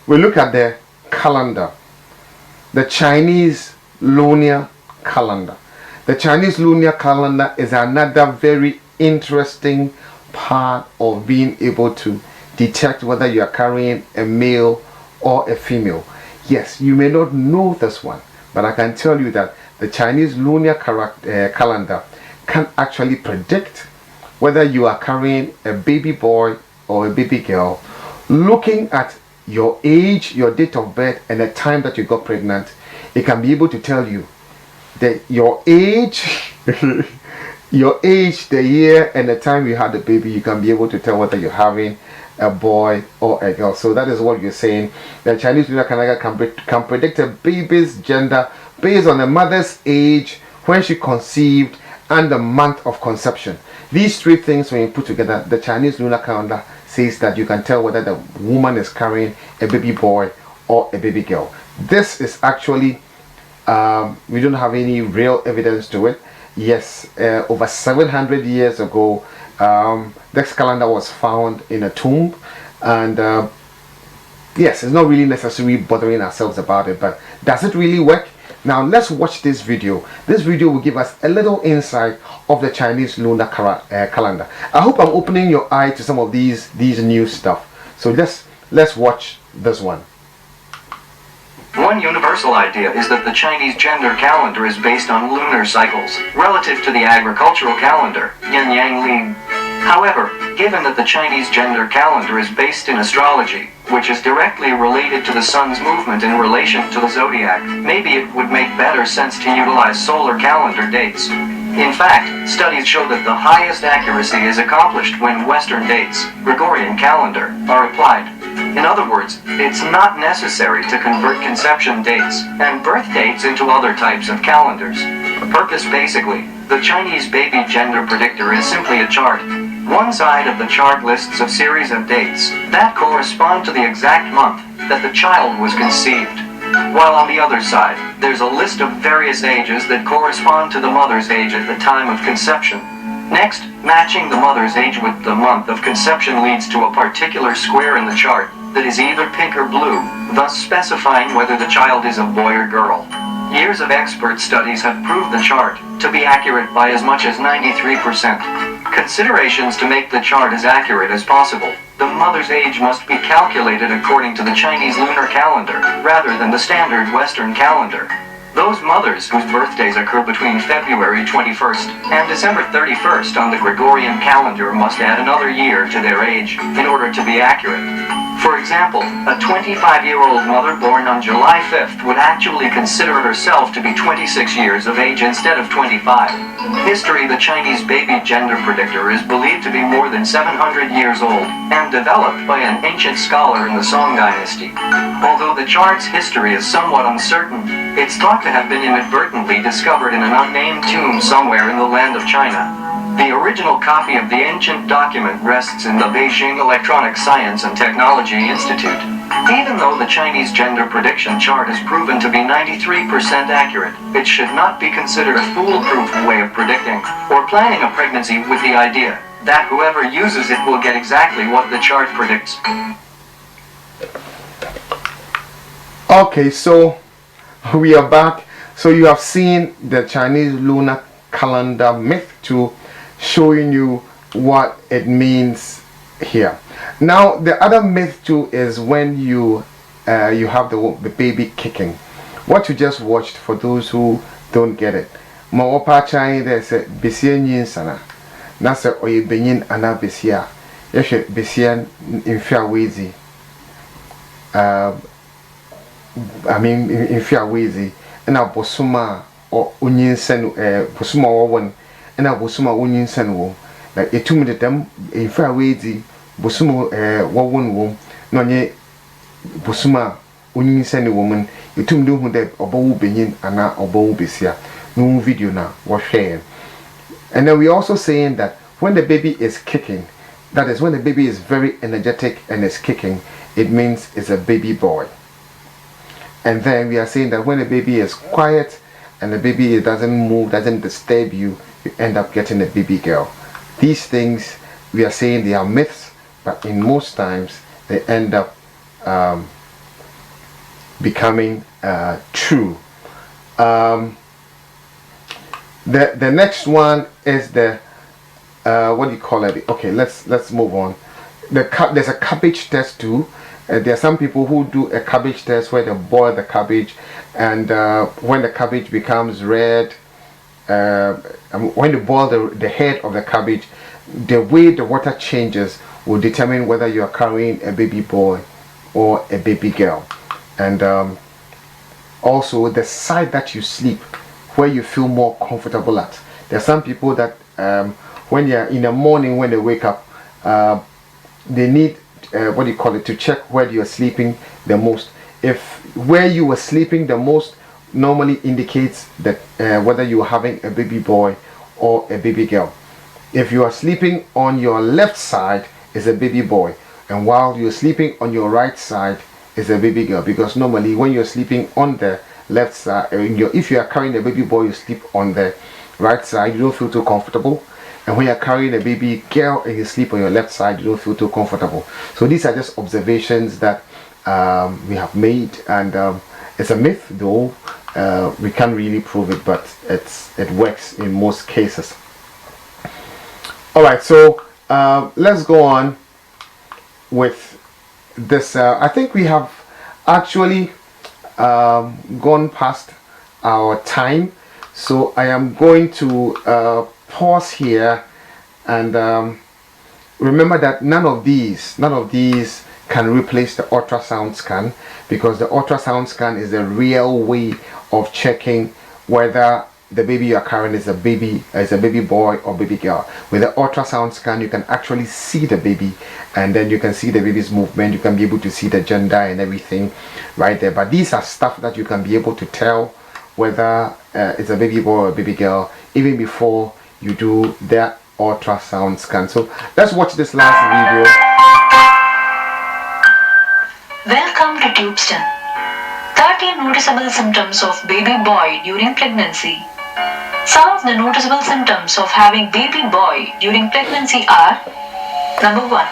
we look at the calendar, the Chinese lunar calendar. The Chinese lunar calendar is another very interesting part of being able to detect whether you are carrying a male or a female. Yes, you may not know this one, but I can tell you that the Chinese lunar calendar can actually predict whether you are carrying a baby boy or a baby girl, looking at your age, your date of birth, and the time that you got pregnant. It can be able to tell you that your age, your age, the year, and the time you had the baby. You can be able to tell whether you're having a boy or a girl. So that is what you're saying. The Chinese lunar calendar can predict a baby's gender based on the mother's age, when she conceived, and the month of conception. These three things, when you put together, the Chinese lunar calendar says that you can tell whether the woman is carrying a baby boy or a baby girl. This is actually, we don't have any real evidence to it. Yes, over 700 years ago, this calendar was found in a tomb, and yes, it's not really necessary bothering ourselves about it, but does it really work? Now let's watch this video. This video will give us a little insight of the Chinese lunar calendar. I hope I'm opening your eye to some of these new stuff. So let's watch this one. One universal idea is that the Chinese gender calendar is based on lunar cycles, relative to the agricultural calendar, yin-yang ling. However, given that the Chinese gender calendar is based in astrology, which is directly related to the sun's movement in relation to the zodiac, maybe it would make better sense to utilize solar calendar dates. In fact, studies show that the highest accuracy is accomplished when Western dates, Gregorian calendar, are applied. In other words, it's not necessary to convert conception dates and birth dates into other types of calendars. The purpose basically, the Chinese baby gender predictor is simply a chart. One side of the chart lists a series of dates that correspond to the exact month that the child was conceived, while on the other side, there's a list of various ages that correspond to the mother's age at the time of conception. Next, matching the mother's age with the month of conception leads to a particular square in the chart that is either pink or blue, thus specifying whether the child is a boy or girl. Years of expert studies have proved the chart to be accurate by as much as 93%. Considerations to make the chart as accurate as possible. The mother's age must be calculated according to the Chinese lunar calendar, rather than the standard Western calendar. Those mothers whose birthdays occur between February 21st and December 31st on the Gregorian calendar must add another year to their age in order to be accurate. For example, a 25-year-old mother born on July 5th would actually consider herself to be 26 years of age instead of 25. History: the Chinese baby gender predictor is believed to be more than 700 years old and developed by an ancient scholar in the Song dynasty. Although the chart's history is somewhat uncertain, it's thought to have been inadvertently discovered in an unnamed tomb somewhere in the land of China. The original copy of the ancient document rests in the Beijing Electronic Science and Technology Institute. Even though the Chinese gender prediction chart has proven to be 93% accurate, it should not be considered a foolproof way of predicting or planning a pregnancy with the idea that whoever uses it will get exactly what the chart predicts. Okay, so we are back. So you have seen the Chinese lunar calendar myth to showing you what it means here. Now the other myth too is when you have the baby kicking. What you just watched, for those who don't get it, ma opa chai there say besia nyin sana na say oye benyin ana besia yehwe besia imfia wezi I mean imfia wezi na bosuma o onyin senu bosuma won na bosuma onyin senu wo na etum de dem imfia wezi bosuma won wo no nye bosuma onyin senu wo mun etum de hu de obawu benyin ana obawu besia no video na wo hwe. And then we also saying that when the baby is kicking, That is, when the baby is very energetic and is kicking, it means it's a baby boy. And then we are saying that when the baby is quiet and the baby doesn't move, doesn't disturb you, you end up getting a baby girl. These things, we are saying they are myths, but in most times they end up becoming true. The next one is the what do you call it? Okay, let's move on. There's a cabbage test too. There are some people who do a cabbage test where they boil the cabbage, and when the cabbage becomes red, when you boil the head of the cabbage, the way the water changes will determine whether you are carrying a baby boy or a baby girl. And also the side that you sleep, where you feel more comfortable at. There are some people that when you're in the morning, when they wake up, they need what do you call it, to check where you are sleeping the most. If where you were sleeping the most normally indicates that whether you are having a baby boy or a baby girl. If you are sleeping on your left side, is a baby boy, and while you're sleeping on your right side is a baby girl. Because normally when you're sleeping on the left side, if you are carrying a baby boy, you sleep on the right side, you don't feel too comfortable. And when you're carrying a baby girl and you sleep on your left side, you don't feel too comfortable. So these are just observations that we have made, and it's a myth though. We can't really prove it, but it works in most cases. Alright, so let's go on with this. I think we have actually gone past our time, so I am going to pause here, and remember that none of these can replace the ultrasound scan, because the ultrasound scan is the real way of checking whether the baby you are carrying is a baby boy or baby girl. With the ultrasound scan, you can actually see the baby, and then you can see the baby's movement. You can be able to see the gender and everything right there. But these are stuff that you can be able to tell whether it's a baby boy or a baby girl even before you do their ultrasound scan. So let's watch this last video. Welcome to Tubeston. 30 noticeable symptoms of baby boy during pregnancy. Some of the noticeable symptoms of having baby boy during pregnancy are: number 1.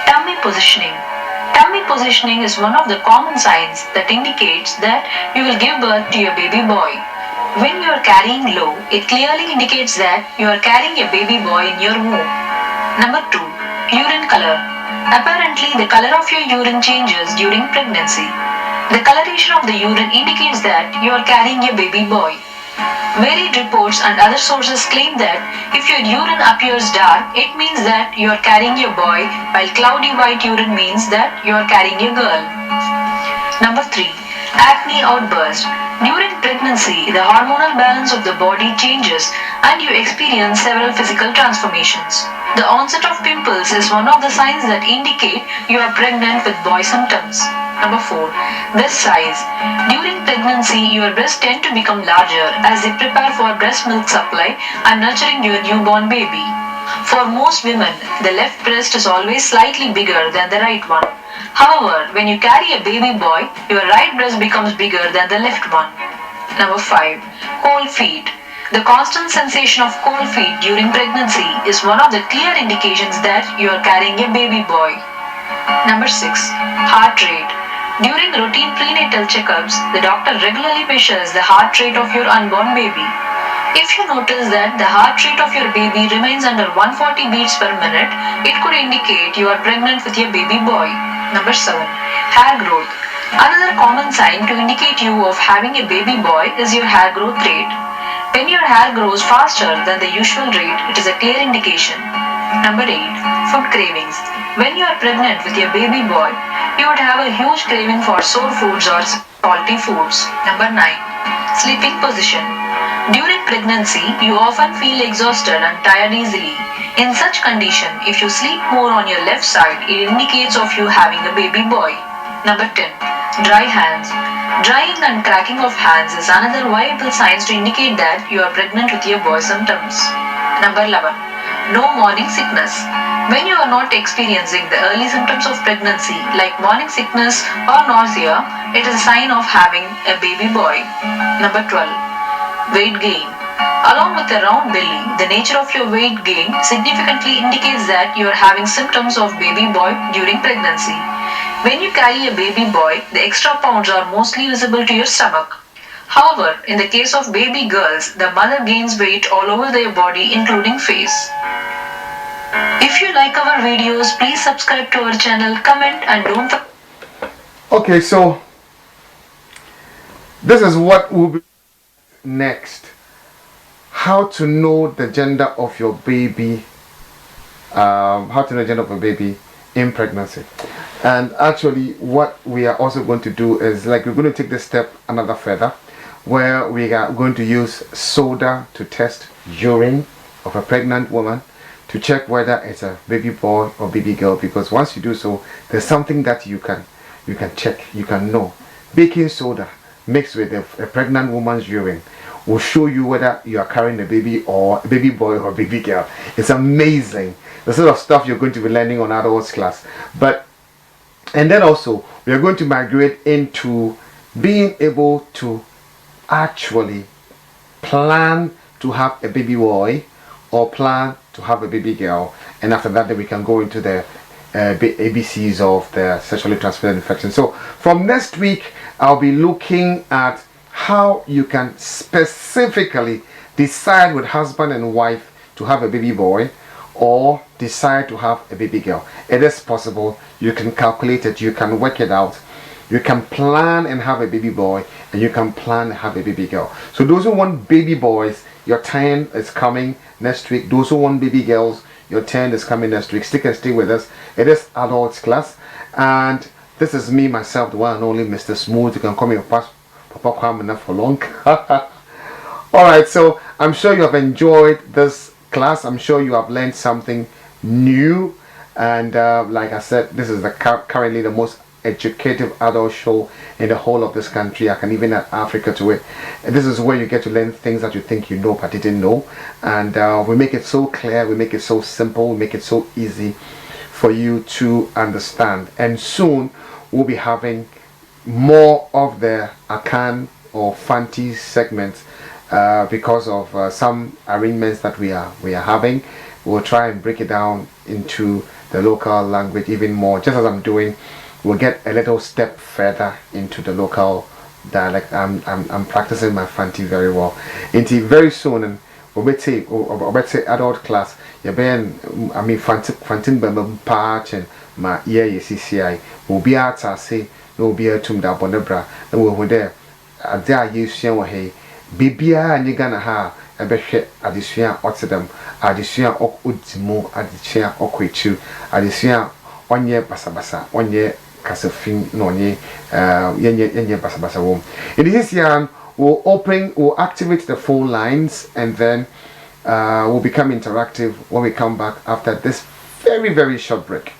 Tummy positioning. Tummy positioning is one of the common signs that indicates that you will give birth to your baby boy. When you are carrying low, it clearly indicates that you are carrying a baby boy in your womb. Number 2. Urine color. Apparently, the color of your urine changes during pregnancy. The coloration of the urine indicates that you are carrying a baby boy. Varied reports and other sources claim that if your urine appears dark, it means that you are carrying a boy, while cloudy white urine means that you are carrying a girl. Number 3. Acne outburst. During pregnancy, the hormonal balance of the body changes and you experience several physical transformations. The onset of pimples is one of the signs that indicate you are pregnant with boy symptoms. Number 4. Breast size. During pregnancy, your breasts tend to become larger as they prepare for breast milk supply and nurturing your newborn baby. For most women, the left breast is always slightly bigger than the right one. However, when you carry a baby boy, your right breast becomes bigger than the left one. Number 5. Cold feet. The constant sensation of cold feet during pregnancy is one of the clear indications that you are carrying a baby boy. Number 6. Heart rate. During routine prenatal checkups, the doctor regularly measures the heart rate of your unborn baby. If you notice that the heart rate of your baby remains under 140 beats per minute, it could indicate you are pregnant with your baby boy. Number 7. Hair growth. Another common sign to indicate you of having a baby boy is your hair growth rate. When your hair grows faster than the usual rate, it is a clear indication. Number 8. Food cravings. When you are pregnant with your baby boy, you would have a huge craving for sour foods or salty foods. Number 9. Sleeping position. During pregnancy, you often feel exhausted and tired easily. In such condition, if you sleep more on your left side, it indicates of you having a baby boy. Number 10. Dry hands. Drying and cracking of hands is another vital sign to indicate that you are pregnant with your boy symptoms. Number 11. No morning sickness. When you are not experiencing the early symptoms of pregnancy like morning sickness or nausea, it is a sign of having a baby boy. Number 12. Weight gain. Along with a round belly, the nature of your weight gain significantly indicates that you are having symptoms of baby boy during pregnancy. When you carry a baby boy, the extra pounds are mostly visible to your stomach. However, in the case of baby girls, the mother gains weight all over their body, including face. If you like our videos, please subscribe to our channel, comment, and don't forget. Okay, so this is what will be next. How to know the gender of your baby. How to know the gender of a baby in pregnancy. And actually, what we are also going to do is like we're going to take this step another further, where we are going to use soda to test urine of a pregnant woman to check whether it's a baby boy or baby girl, because once you do so, there's something that you can check, you can know. Baking soda mixed with a pregnant woman's urine will show you whether you are carrying a baby or a baby boy or a baby girl. It's amazing, the sort of stuff you're going to be learning on adults class. And then also we are going to migrate into being able to actually plan to have a baby boy or plan to have a baby girl, and after that then we can go into the ABCs of the sexually transmitted infection. So from next week I'll be looking at how you can specifically decide with husband and wife to have a baby boy or decide to have a baby girl. It is possible. You can calculate it, you can work it out. You can plan and have a baby boy, and you can plan and have a baby girl. So those who want baby boys, your turn is coming next week. Those who want baby girls, your turn is coming next week. Stick and stay with us. It is adults class, and this is me, myself, the one and only Mr. Smooth. You can call me Papa Kwame for long. Alright, so I'm sure you have enjoyed this class. I'm sure you have learned something new, and like I said, this is currently the most educative adult show in the whole of this country. I can even add Africa to it. And this is where you get to learn things that you think you know but didn't know, and we make it so clear, we make it so simple, we make it so easy for you to understand. And soon we'll be having more of the Akan or Fanti segments because of some arrangements that we are having. We'll try and break it down into the local language even more, just as I'm doing. We'll get a little step further into the local dialect. I'm practicing my Fanti very well. Until very soon, and we'll say adult class. I mean Fantin patch and my ear CCI will be out. I say no be a tum da bonebra, and we'll there. There you see hey, Bibia and you gonna have a better addition Oxidum, addition of Udzimu, addition of Quichu, addition 1 year basabasa, 1 year. Kasafin nonye yenye basabasa wom. In this year we'll activate the phone lines, and then we'll become interactive when we come back after this very short break.